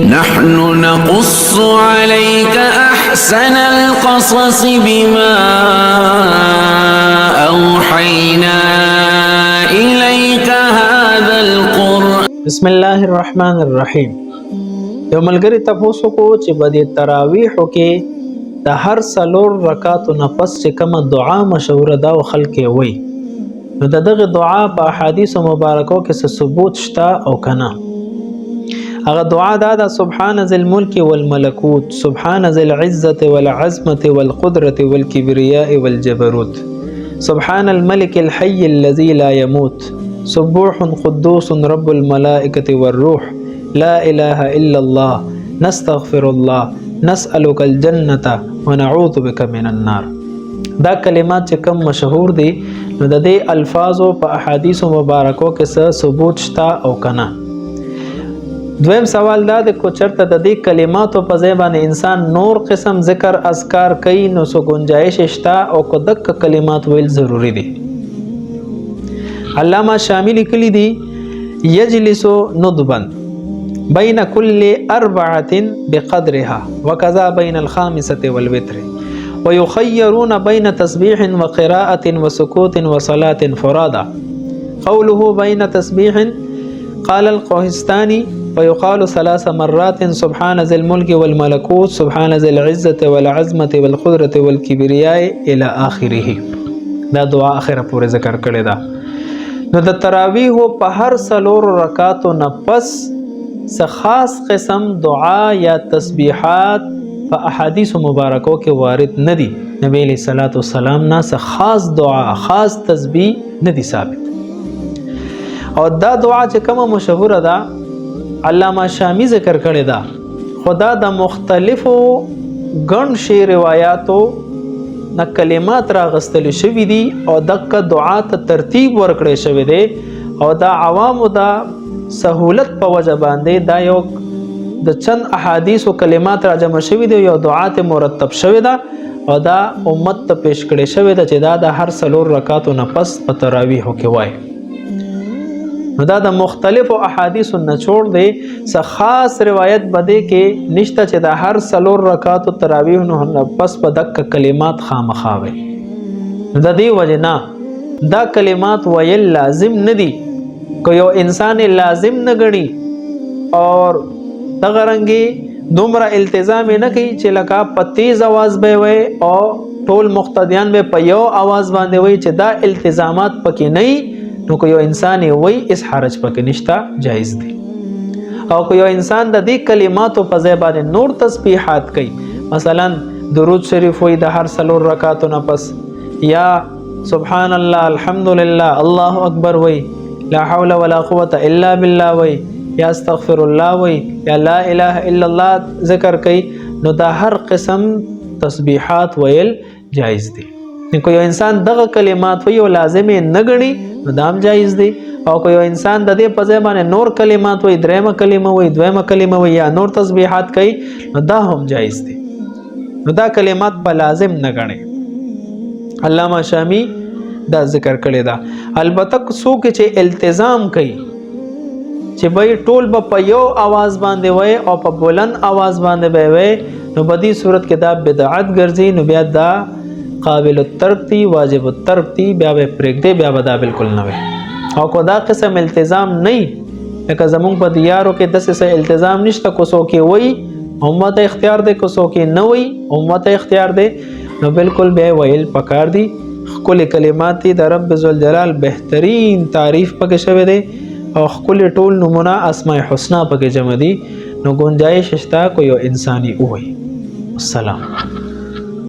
نحن نقص عليك أحسن القصص بما أوحينا إليك هذا القرآن. بسم الله الرحمن الرحیم. یو ملګری تاسو کو چې بده تراویح کې د هر څلور رکعاتو نه پس چې کوم دعا مشهور ده او خلک وي، نو دغه دعا په احادیث مبارکو کې څه ثبوت شته او کنه. هغه دعا دا سبحان ذی الملک والملکوت، سبحان ذی العزة والعظمة والقدرة والكبرياء والجبروت، سبحان الملك الحي الذي لا يموت، سبوح قدوس رب الملائكة والروح، لا إله إلا الله، نستغفر الله، نسألك الجنة ونعوذ بك من النار. دا کلمات چې کم مشهور دي، نو د دې الفاظو په احادیث مبارکو کې څه ثبوت شته او کنه. دویم سوال دا د کو چرته د دې کلماتو په ځای باندې انسان نور قسم ذکر اذکار کوي، نو سو گنجائش شته او کو دک کلمات ویل ضروری دي. علامہ شامی لیکلی دی یجلس ندبا بین کل اربعة بقدرها وکذا بین الخامسة والوتر ويخيرون بين تسبيح وقراءة وسكوت وصلاة فرادا. قوله بين تسبيح قال القوهستاني ويقال 3 مرات سبحان ذي الملك والملكوت، سبحان ذي العزة والعظمة والقدرة والكبرياء إلى آخره. دا دعا آخره پورې ذکر کړی دا. نو د تراویح په هر څلور رکعاتو نه پس څه خاص قسم دعا یا تسبیحات په احادیث مبارکو کې وارد نه دي. نبی علیہ الصلوۃ والسلام نه څه خاص دعا خاص تسبیح نه دي ثابت. او دا دعا چې کومه مشهوره ده علامہ شامی ذکر کړی دا، خدا د مختلفو ګڼ شی روایاتو نه کلمات راغستل شوي دي او دغه دعا ته ترتیب ورکړی شوی دی، او دا عوامو دا سهولت په وجه باندې دا یو د چند احادیث او کلمات را جمع شوي دي، یو دعا ته مرتب شوی ده او دا امت ته پیش کړی شوی ده چې دا د هر څلور رکعاتو نه پس په تراویح کې وایي. نو دا د مختلفو احادیثو نچوړ دی، څه خاص روایت بده کې نشته چې د هر څلور رکعاتو تراویح نه پس په دغه کلمات خامخا وي. نو د دې وجه نه دا کلمات ویل لازم نه دي. که یو انسان لازم نه ګڼي اور دغه رنګي دومره التزام نه کوي چې لکه په تیز आवाज به وي او ټول مقتدیان به په یو आवाज باندې وي چې دا التزامات پکې نه، نو که یو انسان وی اس حرج پکې نشته، جایز دی. او که یو انسان د دې کلماتو په ځای باندې نور تسبیحات کوي، مثلا درود شریف وی د هر څلور رکعاتو نه پس، یا سبحان الله الحمدلله الله اکبر وی، لا حول ولا قوة الا بالله وی، یا استغفر الله وی، یا لا اله الا الله ذکر کوي، نو دا هر قسم تسبیحات ویل جایز دی. نو یو انسان دغه کلمات وی او لازم نه ګڼي، نو دام جایز دی. او که یو انسان د دې په ځای باندې نور کلمات وی، دریمه کلمه وی، دویمه کلمه وی، یا نور تسبیحات کوي، نو دا هم جایز دی. نو دا کلمات په لازم نه ګڼي. علامہ شامی دا ذکر کړی دا. البته څوک چې التزام کوي چې به ټول په یو आवाज باندې وای او په بلند आवाज باندې به وای، نو په دې صورت کې دا بدعت ګرځي، نو بیا دا قابل الترک دی، واجب الترک دی، بیا به پرېږدي، بیا به دا بالکل نه وي. او کو دا قسم التزام نه، لکه زمونږ په دیارو کې داسې التزام نشته، کو څوک وایي امت اختیار دی، کو څوک نه وایي امت اختیار دی، نو بالکل بیا ویل پکار دی. خپل کلمات دی د رب ذوالجلال بهترین تعریف پکې شوی دی، او خپل ټول نمونه اسماء الحسنا پکې جمع دي، نو گنجائش شته کو یو انساني وایي. السلام.